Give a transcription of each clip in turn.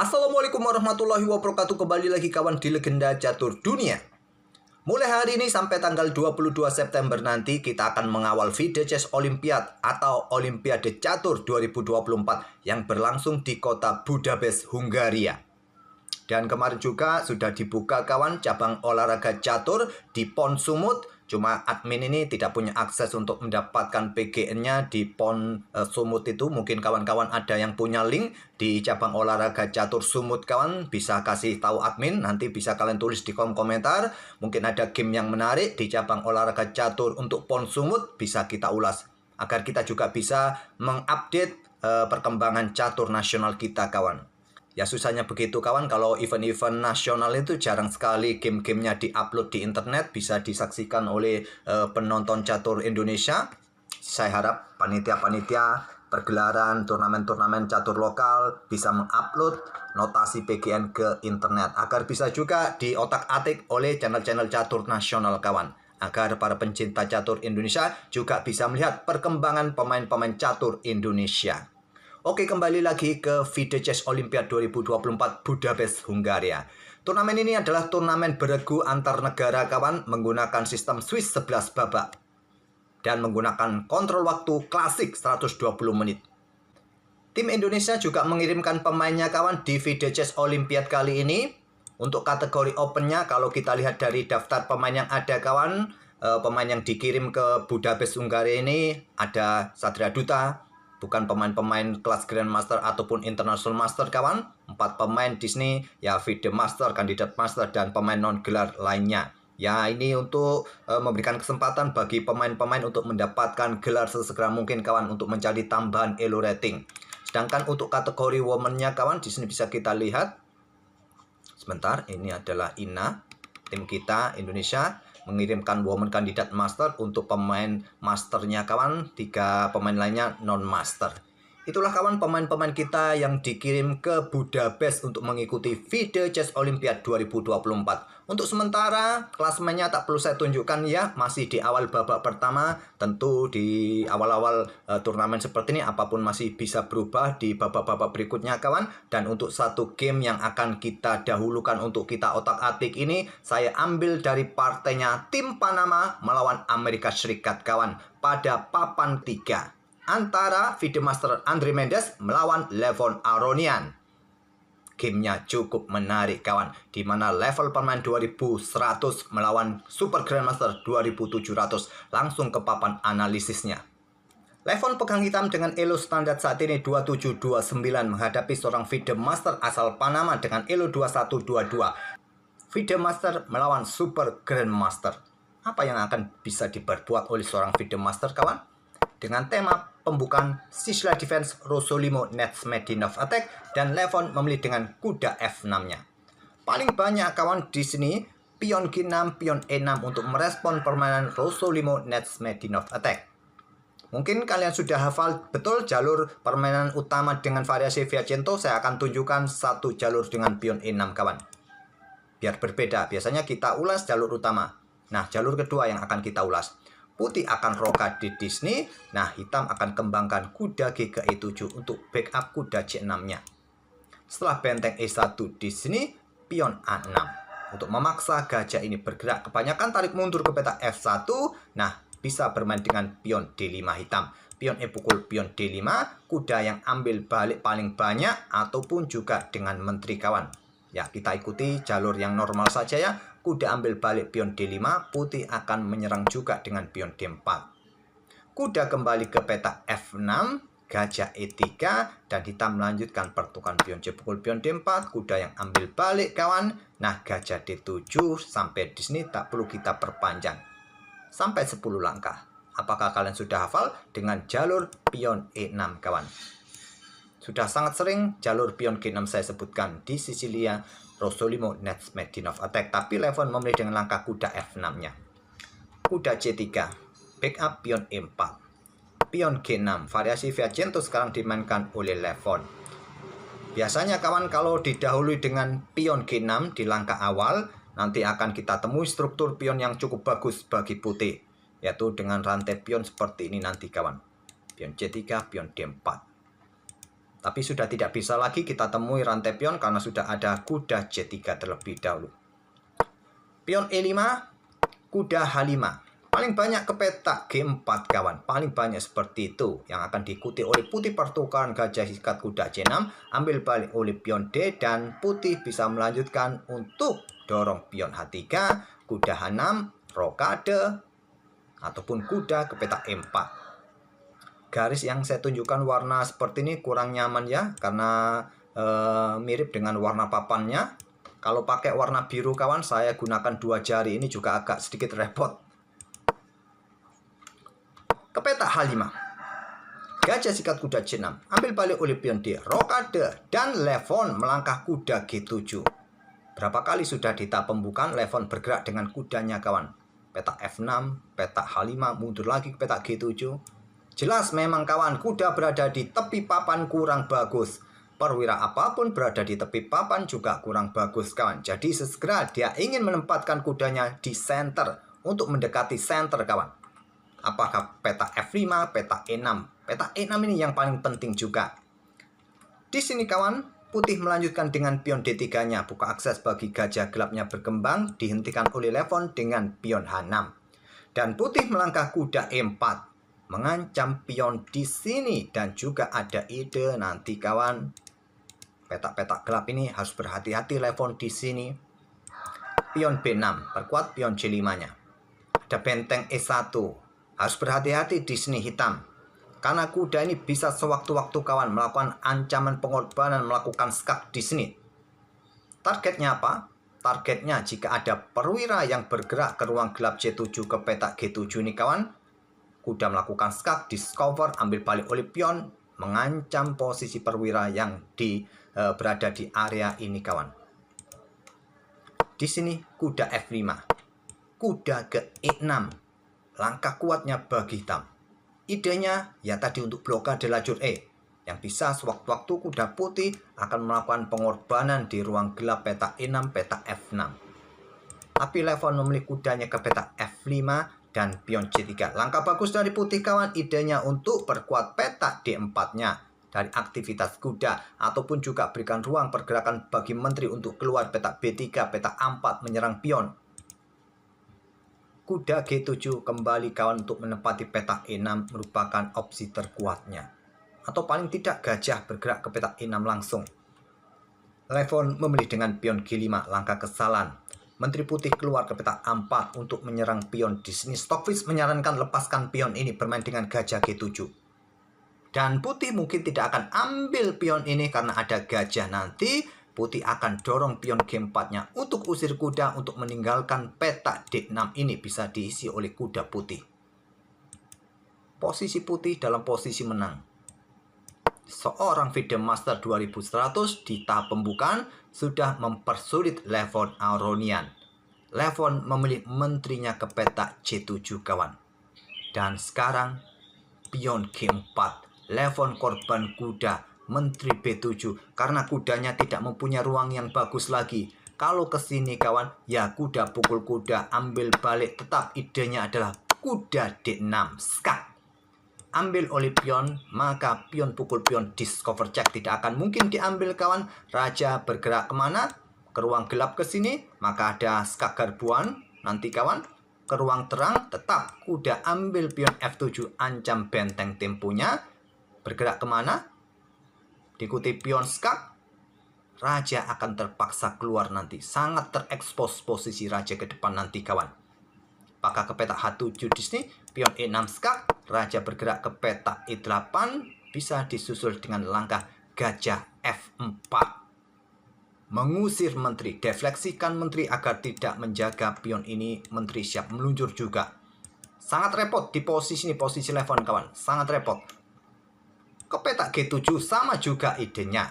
Assalamualaikum warahmatullahi wabarakatuh. Kembali lagi kawan di Legenda Catur Dunia. Mulai hari ini sampai tanggal 22 September nanti kita akan mengawal FIDE Chess Olympiad atau Olimpiade Catur 2024 yang berlangsung di kota Budapest, Hungaria. Dan kemarin juga sudah dibuka kawan cabang olahraga catur di PON Sumut. Cuma admin ini tidak punya akses untuk mendapatkan PGN-nya di PON Sumut itu. Mungkin kawan-kawan ada yang punya link di cabang olahraga catur Sumut kawan. Bisa kasih tahu admin, nanti bisa kalian tulis di kolom komentar. Mungkin ada game yang menarik di cabang olahraga catur untuk PON Sumut, bisa kita ulas. Agar kita juga bisa mengupdate perkembangan catur nasional kita kawan. Ya susahnya begitu kawan, kalau event-event nasional itu jarang sekali game-gamenya di-upload di internet, bisa disaksikan oleh penonton catur Indonesia. Saya harap panitia-panitia pergelaran turnamen-turnamen catur lokal bisa mengupload notasi PGN ke internet, agar bisa juga diotak-atik oleh channel-channel catur nasional kawan. Agar para pencinta catur Indonesia juga bisa melihat perkembangan pemain-pemain catur Indonesia. Oke, kembali lagi ke FIDE Chess Olympiad 2024 Budapest, Hungaria. Turnamen ini adalah turnamen beregu antar negara kawan, menggunakan sistem Swiss 11 babak. Dan menggunakan kontrol waktu klasik 120 menit. Tim Indonesia juga mengirimkan pemainnya kawan di FIDE Chess Olympiad kali ini. Untuk kategori opennya, kalau kita lihat dari daftar pemain yang ada kawan, pemain yang dikirim ke Budapest, Hungaria ini ada Satria Duta, bukan pemain-pemain kelas Grandmaster ataupun International Master kawan. 4 pemain di sini ya FIDE Master, kandidat Master, dan pemain non-gelar lainnya. Ya ini untuk memberikan kesempatan bagi pemain-pemain untuk mendapatkan gelar sesegera mungkin kawan, untuk mencari tambahan elo rating. Sedangkan untuk kategori woman-nya kawan, di sini bisa kita lihat. Sebentar, ini adalah Ina, tim kita Indonesia mengirimkan woman kandidat master untuk pemain masternya kawan, 3 pemain lainnya non master. Itulah kawan pemain-pemain kita yang dikirim ke Budapest untuk mengikuti FIDE Chess Olympiad 2024. Untuk sementara klasemennya tak perlu saya tunjukkan ya, masih di awal babak pertama. Tentu di awal-awal turnamen seperti ini apapun masih bisa berubah di babak-babak berikutnya kawan. Dan untuk satu game yang akan kita dahulukan untuk kita otak-atik ini, saya ambil dari partainya tim Panama melawan Amerika Serikat kawan pada papan 3. Antara FIDE Master Andre Mendes melawan Levon Aronian. Gamenya cukup menarik kawan, di mana level pemain 2100 melawan Super Grandmaster 2700. Langsung ke papan analisisnya. Levon pegang hitam dengan elo standar saat ini 2729 menghadapi seorang FIDE Master asal Panama dengan elo 2122. FIDE Master melawan Super Grandmaster. Apa yang akan bisa diperbuat oleh seorang FIDE Master kawan? Dengan tema pembukaan Sicily Defense, Rosolimo Nets Medinov Attack, dan Levon memilih dengan kuda F6-nya. Paling banyak kawan di sini pion G6, pion E6 untuk merespon permainan Rosolimo Nets Medinov Attack. Mungkin kalian sudah hafal betul jalur permainan utama dengan variasi Fiacento. Saya akan tunjukkan satu jalur dengan pion E6 kawan. Biar berbeda, biasanya kita ulas jalur utama. Nah, jalur kedua yang akan kita ulas. Putih akan roka di Disney. Nah, hitam akan kembangkan kuda G ke E7 untuk backup kuda C6-nya. Setelah benteng E1 di sini, pion A6. Untuk memaksa gajah ini bergerak, kebanyakan tarik mundur ke peta F1. Nah, bisa bermain dengan pion D5 hitam. Pion E pukul pion D5, kuda yang ambil balik paling banyak, ataupun juga dengan menteri kawan. Ya, kita ikuti jalur yang normal saja ya. Kuda ambil balik pion D5, putih akan menyerang juga dengan pion D4. Kuda kembali ke peta F6, gajah E3, dan hitam melanjutkan pertukaran pion C pukul pion D4, kuda yang ambil balik kawan. Nah, gajah D7 sampai di sini tak perlu kita perpanjang. Sampai 10 langkah. Apakah kalian sudah hafal dengan jalur pion E6 kawan? Sudah sangat sering jalur pion G6 saya sebutkan di Sicilia, Rosolimo Nets Medinov Attack, tapi Levon memilih dengan langkah kuda F6-nya. Kuda C3, backup pion E4. Pion G6, variasi Fiacento sekarang dimainkan oleh Levon. Biasanya kawan kalau didahului dengan pion G6 di langkah awal, nanti akan kita temui struktur pion yang cukup bagus bagi putih, yaitu dengan rantai pion seperti ini nanti kawan. Pion C3, pion D4. Tapi sudah tidak bisa lagi kita temui rantai pion karena sudah ada kuda C3 terlebih dahulu. Pion E5, kuda H5. Paling banyak ke petak G4 kawan. Paling banyak seperti itu. Yang akan diikuti oleh putih pertukaran gajah sikat kuda C6. Ambil balik oleh pion D. Dan putih bisa melanjutkan untuk dorong pion H3, kuda H6, rokade, ataupun kuda ke petak E4. Garis yang saya tunjukkan warna seperti ini kurang nyaman ya, karena mirip dengan warna papannya. Kalau pakai warna biru kawan, saya gunakan 2 jari, ini juga agak sedikit repot. Ke petak H5, gajah sikat kuda C6, ambil balik oleh pion D, rokade, dan levon melangkah kuda G7. Berapa kali sudah di tahap pembukaan, levon bergerak dengan kudanya kawan. Petak F6, petak H5, mundur lagi ke petak G7. Jelas memang kawan, kuda berada di tepi papan kurang bagus. Perwira apapun berada di tepi papan juga kurang bagus kawan. Jadi segera dia ingin menempatkan kudanya di center untuk mendekati center kawan. Apakah petak F5, petak E6? Petak E6 ini yang paling penting juga. Di sini kawan, putih melanjutkan dengan pion D3-nya. Buka akses bagi gajah gelapnya berkembang, dihentikan oleh levon dengan pion H6. Dan putih melangkah kuda E4. Mengancam pion di sini, dan juga ada ide nanti kawan. Petak-petak gelap ini harus berhati-hati levon di sini. Pion B6, perkuat pion C5-nya. Ada benteng E1, harus berhati-hati di sini hitam. Karena kuda ini bisa sewaktu-waktu kawan melakukan ancaman pengorbanan, melakukan skak di sini. Targetnya apa? Targetnya jika ada perwira yang bergerak ke ruang gelap C7 ke petak G7 ini kawan, kuda melakukan skak, discover, ambil balik oleh pion, mengancam posisi perwira yang berada di area ini kawan. Di sini kuda F5, kuda ke E6, langkah kuatnya bagi hitam. Idenya ya tadi untuk blokade lajur E, yang bisa sewaktu-waktu kuda putih akan melakukan pengorbanan di ruang gelap petak E6, petak F6. Tapi levon memilih kudanya ke petak F5 dan pion C3. Langkah bagus dari putih kawan, idenya untuk perkuat petak D4-nya dari aktivitas kuda, ataupun juga berikan ruang pergerakan bagi menteri untuk keluar petak B3, petak A4 menyerang pion. Kuda G7 kembali kawan untuk menempati petak E6 merupakan opsi terkuatnya. Atau paling tidak gajah bergerak ke petak E6 langsung. Levon memilih dengan pion G5, langkah kesalahan. Menteri putih keluar ke petak A4 untuk menyerang pion. Di sini Stockfish menyarankan lepaskan pion ini, bermain dengan gajah G7. Dan putih mungkin tidak akan ambil pion ini karena ada gajah nanti. Putih akan dorong pion G4-nya untuk usir kuda, untuk meninggalkan petak D6 ini bisa diisi oleh kuda putih. Posisi putih dalam posisi menang. Seorang FIDE Master 2100 di tahap pembukaan sudah mempersulit levon Aronian. Levon memilih menterinya ke petak C7 kawan. Dan sekarang pion G4, levon korban kuda, menteri B7 karena kudanya tidak mempunyai ruang yang bagus lagi. Kalau ke sini kawan, ya kuda pukul kuda, ambil balik, tetap idenya adalah kuda D6 skak. Ambil oleh pion, maka pion pukul pion, discover check tidak akan mungkin diambil kawan. Raja bergerak kemana? Ke ruang gelap ke sini, maka ada skak garbuan nanti kawan. Ke ruang terang, tetap kuda ambil pion F7, ancam benteng temponya. Bergerak kemana? Diikuti pion skak, raja akan terpaksa keluar nanti. Sangat terekspos posisi raja ke depan nanti kawan. Apakah ke petak H7 di sini? Pion E6 skak, raja bergerak ke petak E8, bisa disusul dengan langkah gajah F4. Mengusir menteri, defleksikan menteri agar tidak menjaga pion ini, menteri siap meluncur juga. Sangat repot di posisi ini, posisi levon kawan, sangat repot. Ke petak G7 sama juga idenya.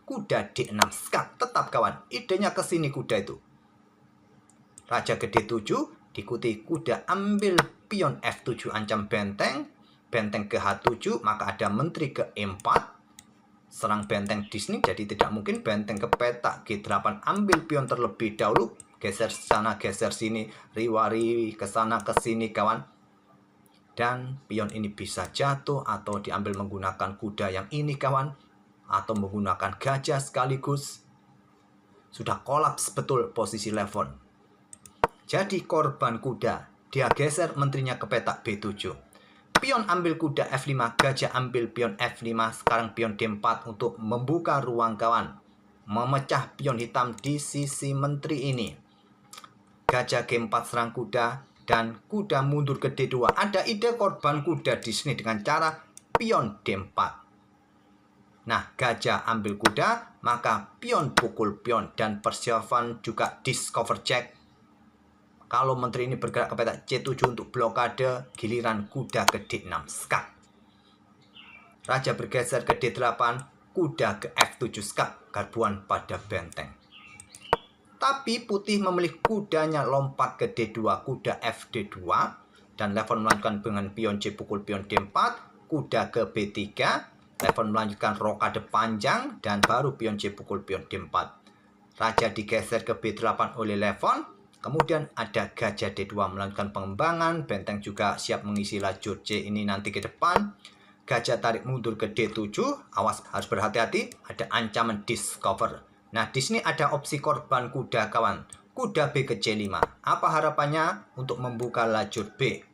Kuda D6 skak, tetap kawan, idenya ke sini kuda itu. Raja ke D7, diikuti kuda ambil pion F7 ancam benteng, benteng ke H7, maka ada menteri ke E4, serang benteng di sini, jadi tidak mungkin benteng ke petak G8, ambil pion terlebih dahulu, geser sana geser sini, riwari ke sana ke sini kawan, dan pion ini bisa jatuh atau diambil menggunakan kuda yang ini kawan, atau menggunakan gajah sekaligus. Sudah kolaps betul posisi Levon. Jadi korban kuda, dia geser menterinya ke petak B7. Pion ambil kuda F5, gajah ambil pion F5, sekarang pion D4 untuk membuka ruang kawan. Memecah pion hitam di sisi menteri ini. Gajah G4 serang kuda, dan kuda mundur ke D2. Ada ide korban kuda di sini dengan cara pion D4. Nah, gajah ambil kuda, maka pion pukul pion, dan persiapan juga discover check. Kalau menteri ini bergerak ke petak C7 untuk blokade, giliran kuda ke D6 skak. Raja bergeser ke D8, kuda ke F7 skak, garbuan pada benteng. Tapi putih memilih kudanya lompat ke D2, kuda FD2, dan Levon melanjutkan dengan pion C pukul pion D4, kuda ke B3, Levon melanjutkan rokade panjang, dan baru pion C pukul pion D4. Raja digeser ke B8 oleh Levon, kemudian ada gajah D2 melanjutkan pengembangan, benteng juga siap mengisi lajur C ini nanti ke depan. Gajah tarik mundur ke D7, awas harus berhati-hati, ada ancaman discover. Nah, di sini ada opsi korban kuda kawan. Kuda B ke C5. Apa harapannya untuk membuka lajur B?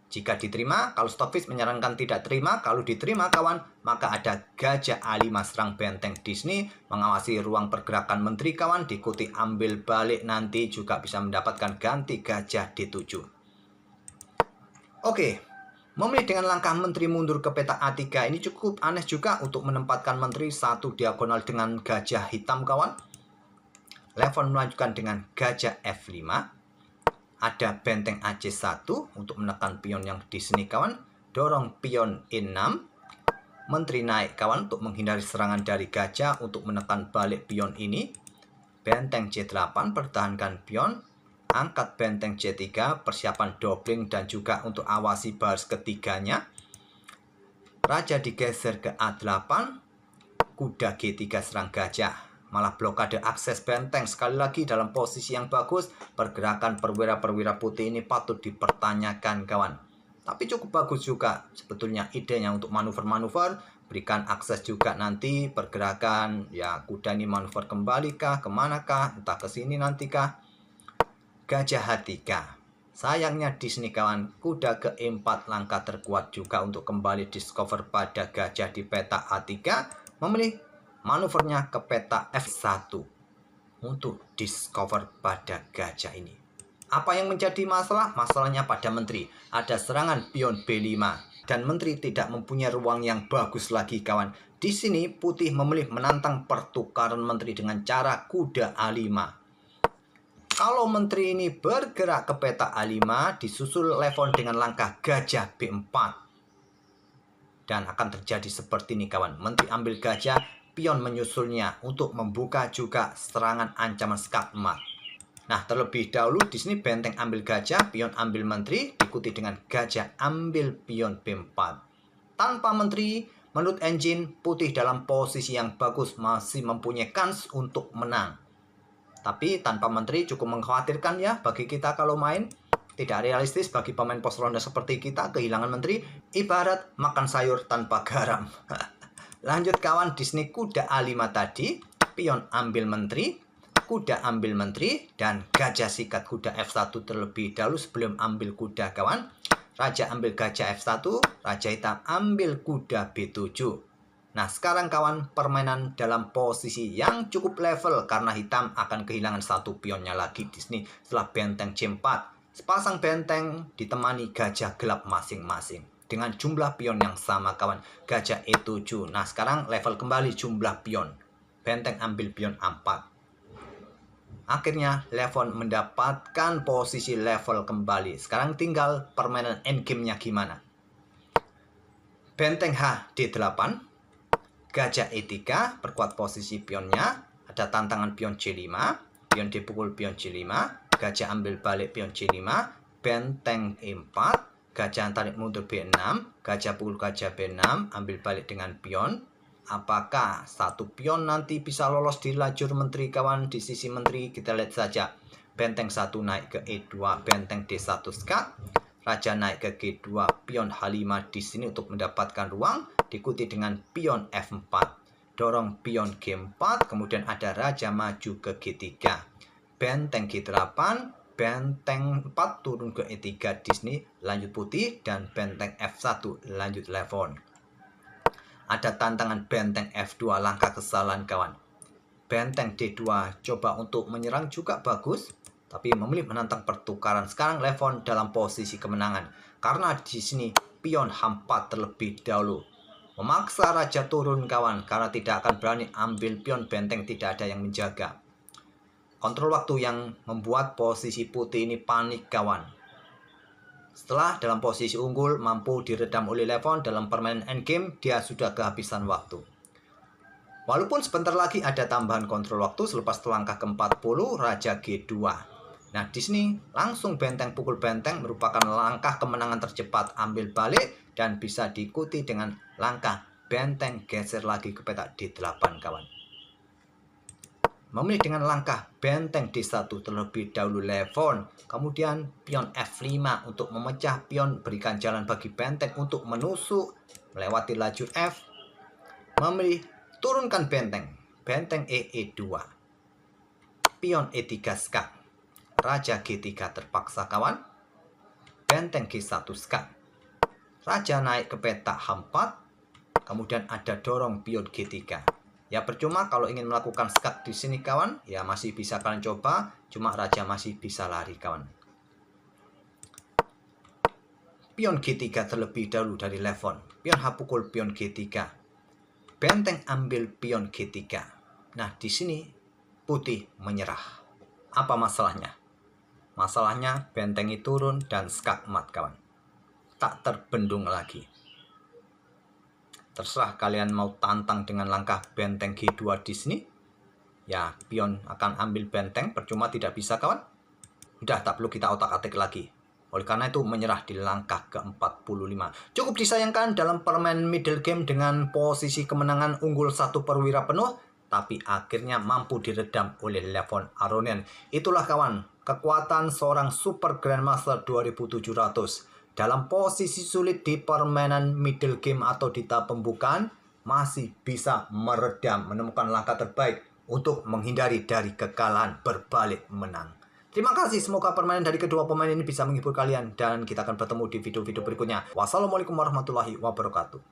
Jika diterima, kalau Stockfish menyarankan tidak terima, kalau diterima kawan, maka ada gajah A5 serang benteng di sini, mengawasi ruang pergerakan menteri kawan, diikuti ambil balik nanti juga bisa mendapatkan ganti gajah D7. Oke. Memilih dengan langkah menteri mundur ke petak A3 ini cukup aneh juga untuk menempatkan menteri satu diagonal dengan gajah hitam kawan. Levon melanjutkan dengan gajah F5. Ada benteng AC1 untuk menekan pion yang di sini kawan. Dorong pion E6. Menteri naik kawan untuk menghindari serangan dari gajah untuk menekan balik pion ini. Benteng C8 pertahankan pion. Angkat benteng C3, persiapan doubling dan juga untuk awasi baris ketiganya. Raja digeser ke A8, kuda G3 serang gajah. Malah blokade akses benteng sekali lagi dalam posisi yang bagus. Pergerakan perwira-perwira putih ini patut dipertanyakan kawan. Tapi cukup bagus juga sebetulnya idenya untuk manuver-manuver. Berikan akses juga nanti pergerakan, ya kuda ini manuver kembali kah, kemanakah, entah ke sini nanti kah. Gajah H3. Sayangnya di sini kawan, kuda ke E4 langkah terkuat juga untuk kembali discover pada gajah di peta A3, memilih manuvernya ke peta F1 untuk discover pada gajah ini. Apa yang menjadi masalah? Masalahnya pada menteri. Ada serangan pion B5 dan menteri tidak mempunyai ruang yang bagus lagi kawan. Di sini putih memilih menantang pertukaran menteri dengan cara kuda A5. Kalau menteri ini bergerak ke peta A5, disusul Levon dengan langkah gajah B4. Dan akan terjadi seperti ini kawan. Menteri ambil gajah, pion menyusulnya untuk membuka juga serangan ancaman skak emas. Nah, terlebih dahulu di sini benteng ambil gajah, pion ambil menteri, diikuti dengan gajah ambil pion B4. Tanpa menteri, menurut engine, putih dalam posisi yang bagus masih mempunyai kans untuk menang. Tapi tanpa menteri cukup mengkhawatirkan ya bagi kita kalau main. Tidak realistis bagi pemain pos ronda seperti kita. Kehilangan menteri ibarat makan sayur tanpa garam. Lanjut kawan, di sini kuda A5 tadi. Pion ambil menteri. Kuda ambil menteri. Dan gajah sikat kuda F1 terlebih dahulu sebelum ambil kuda kawan. Raja ambil gajah F1. Raja hitam ambil kuda B7. Nah, sekarang kawan, permainan dalam posisi yang cukup level karena hitam akan kehilangan satu pionnya lagi di sini setelah benteng C4. Sepasang benteng ditemani gajah gelap masing-masing dengan jumlah pion yang sama kawan, gajah E7. Nah, sekarang level kembali jumlah pion. Benteng ambil pion A4. Akhirnya Levon mendapatkan posisi level kembali. Sekarang tinggal permainan endgame-nya gimana. Benteng H D8. Gajah E3, perkuat posisi pionnya. Ada tantangan pion C5. Pion dipukul pion C5. Gajah ambil balik pion C5. Benteng E4. Gajah tarik mundur B6. Gajah pukul gajah B6. Ambil balik dengan pion. Apakah satu pion nanti bisa lolos di lajur menteri kawan? Di sisi menteri kita lihat saja. Benteng 1 naik ke E2. Benteng D1 skak. Raja naik ke G2, pion H5 di sini untuk mendapatkan ruang, diikuti dengan pion F4. dorong pion G4, kemudian ada raja maju ke G3, benteng G8, benteng 4 turun ke E3 di sini, lanjut putih, dan benteng F1 lanjut lefon. Ada tantangan benteng F2, langkah kesalahan kawan. Benteng D2 coba untuk menyerang juga bagus, tapi memilih menantang pertukaran. Sekarang lefon dalam posisi kemenangan karena di sini pion H4 terlebih dahulu. Memaksa raja turun kawan karena tidak akan berani ambil pion, benteng tidak ada yang menjaga. Kontrol waktu yang membuat posisi putih ini panik kawan. Setelah dalam posisi unggul mampu diredam oleh lefon dalam permainan endgame, dia sudah kehabisan waktu. Walaupun sebentar lagi ada tambahan kontrol waktu selepas langkah ke-40 raja G2. Nah, di sini langsung benteng pukul benteng merupakan langkah kemenangan tercepat, ambil balik dan bisa diikuti dengan langkah benteng geser lagi ke petak D8 kawan. Memilih dengan langkah benteng D1 terlebih dahulu lefon, kemudian pion F5 untuk memecah pion, berikan jalan bagi benteng untuk menusuk melewati lajur F. Memilih turunkan benteng, benteng E2, pion E3 skak, raja G3 terpaksa kawan, benteng G1 skak, raja naik ke petak H4, kemudian ada dorong pion G3. Ya percuma kalau ingin melakukan skak di sini kawan, ya masih bisa kalian coba, cuma raja masih bisa lari kawan. Pion G3 terlebih dahulu dari lefon, pion H pukul pion G3. Benteng ambil pion G3. Nah, di sini putih menyerah. Apa masalahnya? Masalahnya benteng itu turun dan skak mat kawan. Tak terbendung lagi. Terserah kalian mau tantang dengan langkah benteng G2 di sini. Ya, pion akan ambil benteng, percuma tidak bisa kawan. Udah, tak perlu kita otak-atik lagi. Oleh karena itu menyerah di langkah ke-45. Cukup disayangkan dalam permainan middle game dengan posisi kemenangan unggul 1 perwira penuh, tapi akhirnya mampu diredam oleh Levon Aronian. Itulah kawan, kekuatan seorang Super Grandmaster 2700. Dalam posisi sulit di permainan middle game atau di tahap pembukaan, masih bisa meredam, menemukan langkah terbaik untuk menghindari dari kekalahan berbalik menang. Terima kasih, semoga permainan dari kedua pemain ini bisa menghibur kalian dan kita akan bertemu di video-video berikutnya. Wassalamualaikum warahmatullahi wabarakatuh.